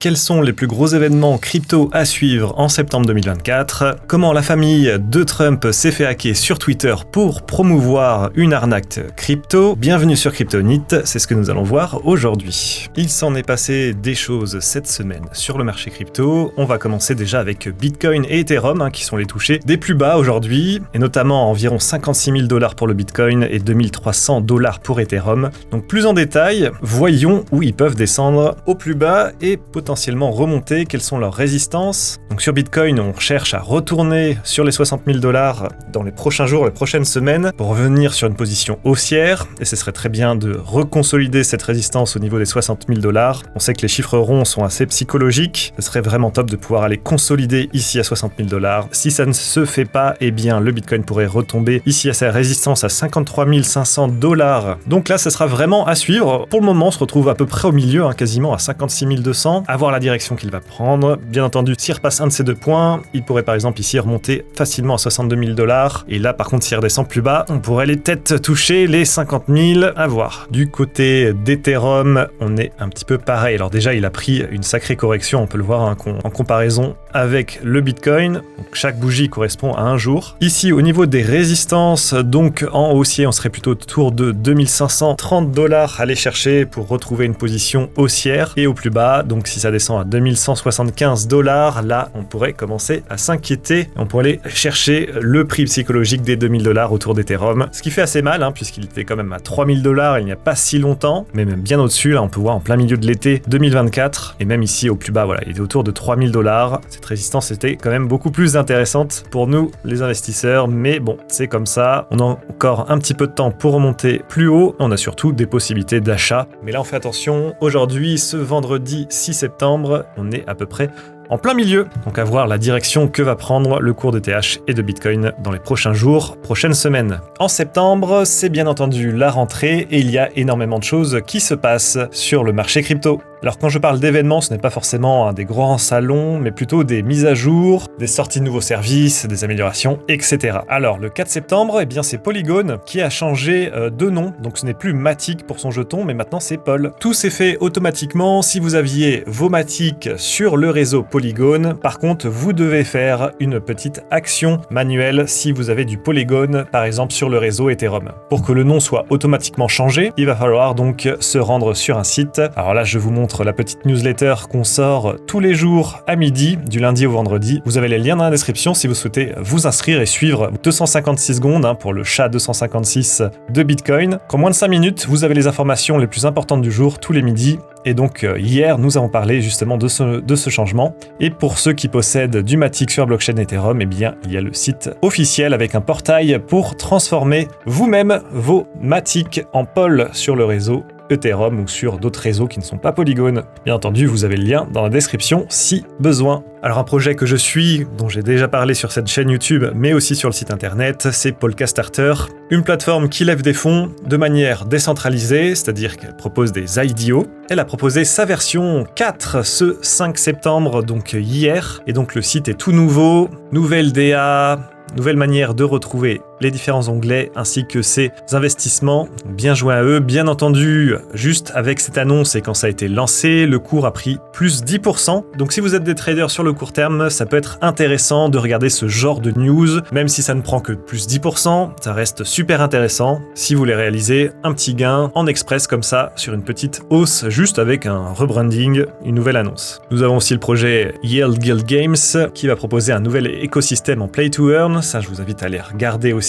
quels sont les plus gros événements crypto à suivre en septembre 2024, comment la famille de Trump s'est fait hacker sur Twitter pour promouvoir une arnaque crypto. Bienvenue sur Cryptonit, c'est ce que nous allons voir aujourd'hui. Il s'en est passé des choses cette semaine sur le marché crypto. On va commencer déjà avec Bitcoin et Ethereum qui sont les touchés des plus bas aujourd'hui, et notamment environ 56 000 $ pour le Bitcoin et 2300 $ pour Ethereum. Donc plus en détail, voyons où ils peuvent descendre au plus bas et potentiellement remonter, quelles sont leurs résistances. Donc sur Bitcoin, on cherche à retourner sur les 60 000 $ dans les prochains jours, les prochaines semaines, pour revenir sur une position haussière, et ce serait très bien de reconsolider cette résistance au niveau des 60 000 $. On sait que les chiffres ronds sont assez psychologiques, ce serait vraiment top de pouvoir aller consolider ici à 60 000 $. Si ça ne se fait pas, eh bien le Bitcoin pourrait retomber ici à sa résistance à 53 500 $. Donc là, ce sera vraiment à suivre. Pour le moment, on se retrouve à peu près au milieu, quasiment à 56 200, à voir la direction qu'il va prendre. Bien entendu, s'il repasse un de ces deux points, il pourrait par exemple ici remonter facilement à 62 000 $. Et là, par contre, s'il redescend plus bas, on pourrait les têtes toucher les 50 000, à voir. Du côté d'Ethereum, on est un petit peu pareil. Alors déjà, il a pris une sacrée correction, on peut le voir en comparaison avec le Bitcoin. Donc chaque bougie correspond à un jour. Ici, au niveau des résistances, donc en haussier, on serait plutôt autour de 2530 $ à aller chercher pour retrouver une position haussière. Et au plus bas, donc si ça descend à 2175 $, là, on pourrait commencer à s'inquiéter. On pourrait aller chercher le prix psychologique des 2000 $ autour d'Ethereum. Ce qui fait assez mal, puisqu'il était quand même à 3000 $ il n'y a pas si longtemps, mais même bien au-dessus. Là, on peut voir en plein milieu de l'été 2024. Et même ici, au plus bas, voilà, il était autour de 3000 $. Cette résistance était quand même beaucoup plus intéressante pour nous, les investisseurs. Mais bon, c'est comme ça. On a encore un petit peu de temps pour remonter plus haut. On a surtout des possibilités d'achat. Mais là, on fait attention. Aujourd'hui, ce vendredi 6 septembre, on est à peu près en plein milieu, donc à voir la direction que va prendre le cours d'ETH et de Bitcoin dans les prochains jours, prochaines semaines. En septembre, c'est bien entendu la rentrée et il y a énormément de choses qui se passent sur le marché crypto. Alors quand je parle d'événements, ce n'est pas forcément des grands salons, mais plutôt des mises à jour, des sorties de nouveaux services, des améliorations, etc. Alors le 4 septembre, eh bien c'est Polygon qui a changé de nom, donc ce n'est plus Matic pour son jeton, mais maintenant c'est Pol. Tout s'est fait automatiquement si vous aviez vos Matic sur le réseau Polygon. Par contre, vous devez faire une petite action manuelle si vous avez du Polygon, par exemple sur le réseau Ethereum. Pour que le nom soit automatiquement changé, il va falloir donc se rendre sur un site. Alors là, je vous montre la petite newsletter qu'on sort tous les jours à midi, du lundi au vendredi. Vous avez les liens dans la description si vous souhaitez vous inscrire et suivre 256 secondes pour le chat 256 de Bitcoin. En moins de 5 minutes, vous avez les informations les plus importantes du jour tous les midis. Et donc hier, nous avons parlé justement de ce changement. Et pour ceux qui possèdent du Matic sur la blockchain Ethereum, eh bien, il y a le site officiel avec un portail pour transformer vous-même vos Matic en Pol sur le réseau Ethereum ou sur d'autres réseaux qui ne sont pas Polygon. Bien entendu, vous avez le lien dans la description si besoin. Alors un projet que je suis, dont j'ai déjà parlé sur cette chaîne YouTube, mais aussi sur le site internet, c'est Polkastarter, une plateforme qui lève des fonds de manière décentralisée, c'est-à-dire qu'elle propose des IDO. Elle a proposé sa version 4 ce 5 septembre, donc hier, et donc le site est tout nouveau, nouvelle DA, nouvelle manière de retrouver les différents onglets ainsi que ses investissements. Bien joué à eux. Bien entendu, juste avec cette annonce et quand ça a été lancé, le cours a pris plus 10%. Donc si vous êtes des traders sur le court terme, ça peut être intéressant de regarder ce genre de news. Même si ça ne prend que plus 10%, ça reste super intéressant si vous voulez réaliser un petit gain en express comme ça sur une petite hausse juste avec un rebranding, une nouvelle annonce. Nous avons aussi le projet Yield Guild Games qui va proposer un nouvel écosystème en play to earn. Ça, je vous invite à aller regarder aussi.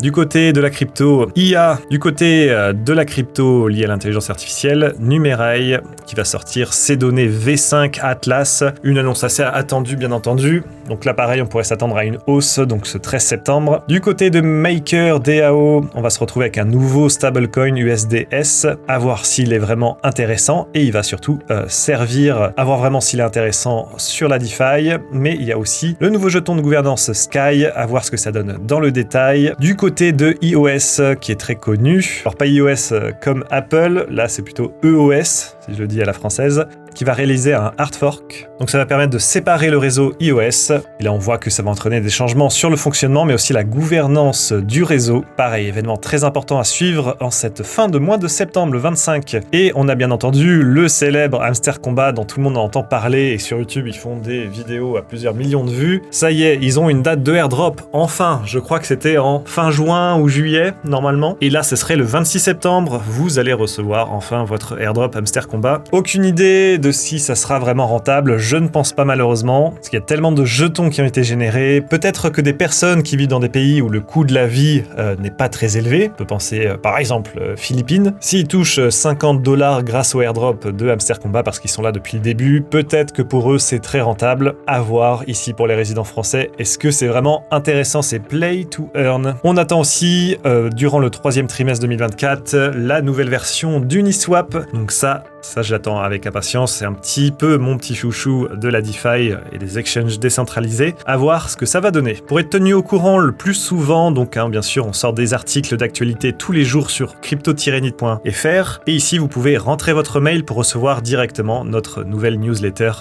Du côté de la crypto IA, du côté de la crypto liée à l'intelligence artificielle, Numerai qui va sortir ses données V5 Atlas, une annonce assez attendue bien entendu. Donc là pareil, on pourrait s'attendre à une hausse donc ce 13 septembre. Du côté de Maker DAO, on va se retrouver avec un nouveau stablecoin USDS, à voir s'il est vraiment intéressant et il va surtout servir à voir vraiment s'il est intéressant sur la DeFi, mais il y a aussi le nouveau jeton de gouvernance Sky, à voir ce que ça donne dans le détail. Du côté de iOS qui est très connu, alors pas iOS comme Apple, là c'est plutôt EOS si je le dis à la française, qui va réaliser un hard fork. Donc ça va permettre de séparer le réseau iOS. Et là on voit que ça va entraîner des changements sur le fonctionnement mais aussi la gouvernance du réseau. Pareil, événement très important à suivre en cette fin de mois de septembre, le 25. Et on a bien entendu le célèbre Hamster Kombat dont tout le monde en entend parler et sur YouTube ils font des vidéos à plusieurs millions de vues. Ça y est, ils ont une date de airdrop. Enfin, je crois que c'était en fin juin ou juillet normalement. Et là ce serait le 26 septembre. Vous allez recevoir enfin votre airdrop Hamster Kombat. Aucune idée de si ça sera vraiment rentable, je ne pense pas malheureusement, parce qu'il y a tellement de jetons qui ont été générés. Peut-être que des personnes qui vivent dans des pays où le coût de la vie n'est pas très élevé, on peut penser par exemple Philippines, s'ils touchent $50 grâce au airdrop de Hamster Kombat parce qu'ils sont là depuis le début, peut-être que pour eux c'est très rentable. À voir ici pour les résidents français, est-ce que c'est vraiment intéressant? C'est play to earn. On attend aussi durant le 3e trimestre 2024 la nouvelle version d'Uniswap, donc ça je l'attends avec impatience, c'est un petit peu mon petit chouchou de la DeFi et des exchanges décentralisés, à voir ce que ça va donner. Pour être tenu au courant le plus souvent, donc bien sûr on sort des articles d'actualité tous les jours sur crypto-nit.fr et ici vous pouvez rentrer votre mail pour recevoir directement notre nouvelle newsletter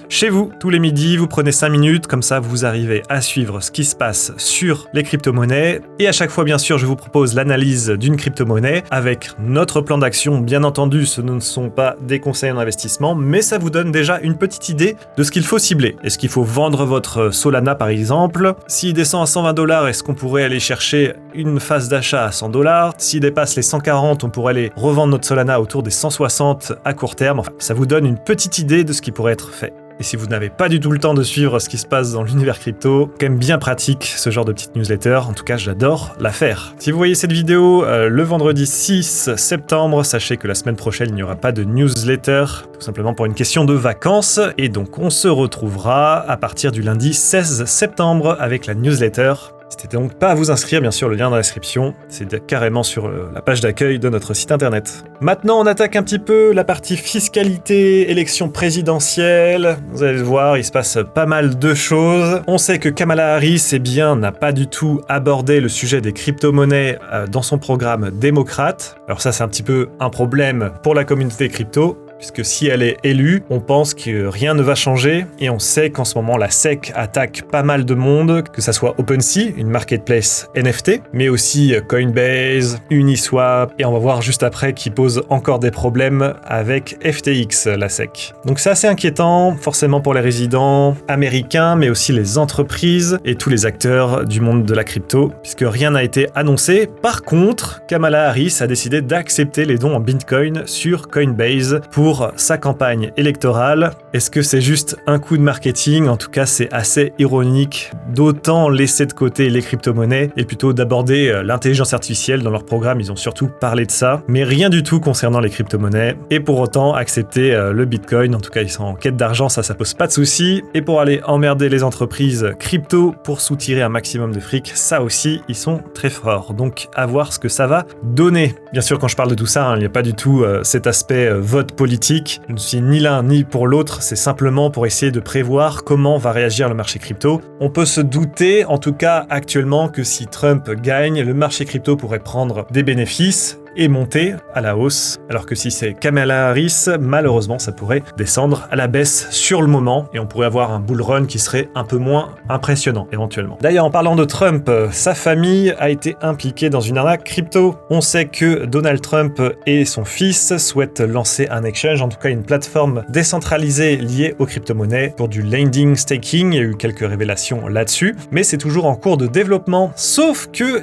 chez vous. Tous les midis, vous prenez 5 minutes, comme ça vous arrivez à suivre ce qui se passe sur les crypto-monnaies et à chaque fois bien sûr je vous propose l'analyse d'une crypto-monnaie avec notre plan d'action. Bien entendu ce ne sont pas des conseils en investissement, mais ça vous donne déjà une petite idée de ce qu'il faut cibler. Est-ce qu'il faut vendre votre Solana par exemple? S'il descend à $120, est-ce qu'on pourrait aller chercher une phase d'achat à $100? S'il dépasse les 140, on pourrait aller revendre notre Solana autour des 160 à court terme. Enfin, ça vous donne une petite idée de ce qui pourrait être fait. Et si vous n'avez pas du tout le temps de suivre ce qui se passe dans l'univers crypto, quand même bien pratique ce genre de petite newsletter, en tout cas j'adore la faire. Si vous voyez cette vidéo le vendredi 6 septembre, sachez que la semaine prochaine il n'y aura pas de newsletter, tout simplement pour une question de vacances, et donc on se retrouvera à partir du lundi 16 septembre avec la newsletter. N'hésitez donc pas à vous inscrire, bien sûr, le lien dans la description, c'est carrément sur la page d'accueil de notre site internet. Maintenant, on attaque un petit peu la partie fiscalité, élection présidentielle. Vous allez le voir, il se passe pas mal de choses. On sait que Kamala Harris, n'a pas du tout abordé le sujet des crypto-monnaies dans son programme démocrate. Alors ça, c'est un petit peu un problème pour la communauté crypto, puisque si elle est élue, on pense que rien ne va changer, et on sait qu'en ce moment la SEC attaque pas mal de monde, que ça soit OpenSea, une marketplace NFT, mais aussi Coinbase, Uniswap, et on va voir juste après qui pose encore des problèmes avec FTX, la SEC. Donc c'est assez inquiétant, forcément pour les résidents américains, mais aussi les entreprises et tous les acteurs du monde de la crypto, puisque rien n'a été annoncé. Par contre, Kamala Harris a décidé d'accepter les dons en Bitcoin sur Coinbase pour sa campagne électorale. Est-ce que c'est juste un coup de marketing? En tout cas, c'est assez ironique d'autant laisser de côté les crypto-monnaies et plutôt d'aborder l'intelligence artificielle dans leur programme. Ils ont surtout parlé de ça, mais rien du tout concernant les crypto-monnaies. Et pour autant, accepter le Bitcoin, en tout cas, ils sont en quête d'argent, ça pose pas de souci. Et pour aller emmerder les entreprises crypto pour soutirer un maximum de fric, ça aussi, ils sont très forts. Donc, à voir ce que ça va donner. Bien sûr, quand je parle de tout ça, il n'y a pas du tout cet aspect vote politique. Je ne suis ni l'un ni pour l'autre, c'est simplement pour essayer de prévoir comment va réagir le marché crypto. On peut se douter, en tout cas actuellement, que si Trump gagne, le marché crypto pourrait prendre des bénéfices et monter à la hausse, alors que si c'est Kamala Harris, malheureusement ça pourrait descendre à la baisse sur le moment et on pourrait avoir un bull run qui serait un peu moins impressionnant éventuellement. D'ailleurs, en parlant de Trump, sa famille a été impliquée dans une arnaque crypto. On sait que Donald Trump et son fils souhaitent lancer un exchange, en tout cas une plateforme décentralisée liée aux crypto-monnaies pour du lending staking. Il y a eu quelques révélations là-dessus, mais c'est toujours en cours de développement, sauf que,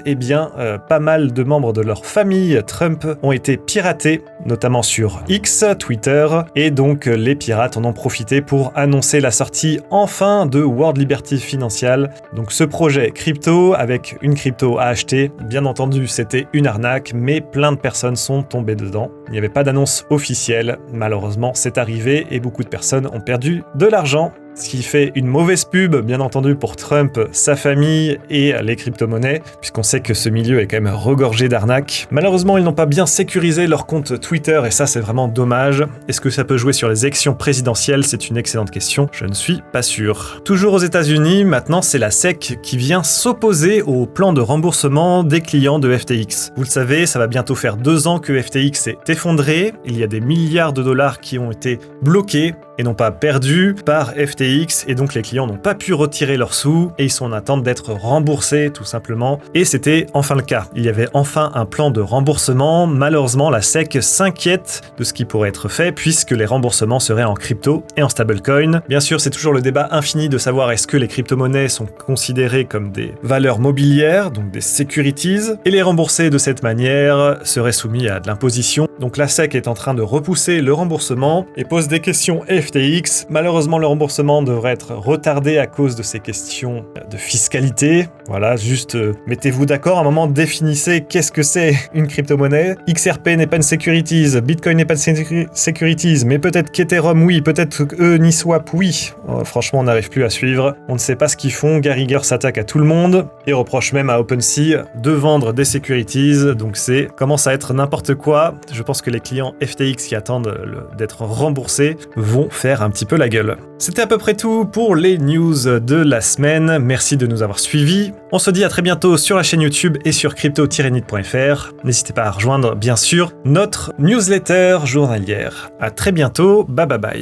pas mal de membres de leur famille Trump ont été piratés, notamment sur X, Twitter, et donc les pirates en ont profité pour annoncer la sortie enfin de World Liberty Financial. Donc ce projet crypto avec une crypto à acheter, bien entendu c'était une arnaque, mais plein de personnes sont tombées dedans. Il n'y avait pas d'annonce officielle, malheureusement c'est arrivé et beaucoup de personnes ont perdu de l'argent. Ce qui fait une mauvaise pub, bien entendu, pour Trump, sa famille et les crypto-monnaies, puisqu'on sait que ce milieu est quand même regorgé d'arnaques. Malheureusement, ils n'ont pas bien sécurisé leur compte Twitter, et ça, c'est vraiment dommage. Est-ce que ça peut jouer sur les élections présidentielles? C'est une excellente question, je ne suis pas sûr. Toujours aux États-Unis, maintenant, c'est la SEC qui vient s'opposer au plan de remboursement des clients de FTX. Vous le savez, ça va bientôt faire 2 ans que FTX s'est effondré. Il y a des milliards de dollars qui ont été bloqués et non pas perdus par FTX, et donc les clients n'ont pas pu retirer leurs sous et ils sont en attente d'être remboursés tout simplement. Et c'était enfin le cas. Il y avait enfin un plan de remboursement. Malheureusement, la SEC s'inquiète de ce qui pourrait être fait puisque les remboursements seraient en crypto et en stablecoin. Bien sûr, c'est toujours le débat infini de savoir est-ce que les crypto-monnaies sont considérées comme des valeurs mobilières, donc des securities, et les rembourser de cette manière serait soumis à de l'imposition. Donc la SEC est en train de repousser le remboursement et pose des questions FTX. Malheureusement, le remboursement devrait être retardé à cause de ces questions de fiscalité. Voilà, juste mettez-vous d'accord, à un moment définissez qu'est-ce que c'est une crypto-monnaie. XRP n'est pas une securities, Bitcoin n'est pas une securities, mais peut-être qu'Ethereum oui, peut-être que Uniswap oui. Franchement, on n'arrive plus à suivre. On ne sait pas ce qu'ils font. Gary Gensler s'attaque à tout le monde et reproche même à OpenSea de vendre des securities. Donc commence à être n'importe quoi. Je pense que les clients FTX qui attendent d'être remboursés vont faire un petit peu la gueule. C'était à peu près tout pour les news de la semaine. Merci de nous avoir suivis. On se dit à très bientôt sur la chaîne YouTube et sur crypto-nit.fr. N'hésitez pas à rejoindre, bien sûr, notre newsletter journalière. À très bientôt. Bye bye bye.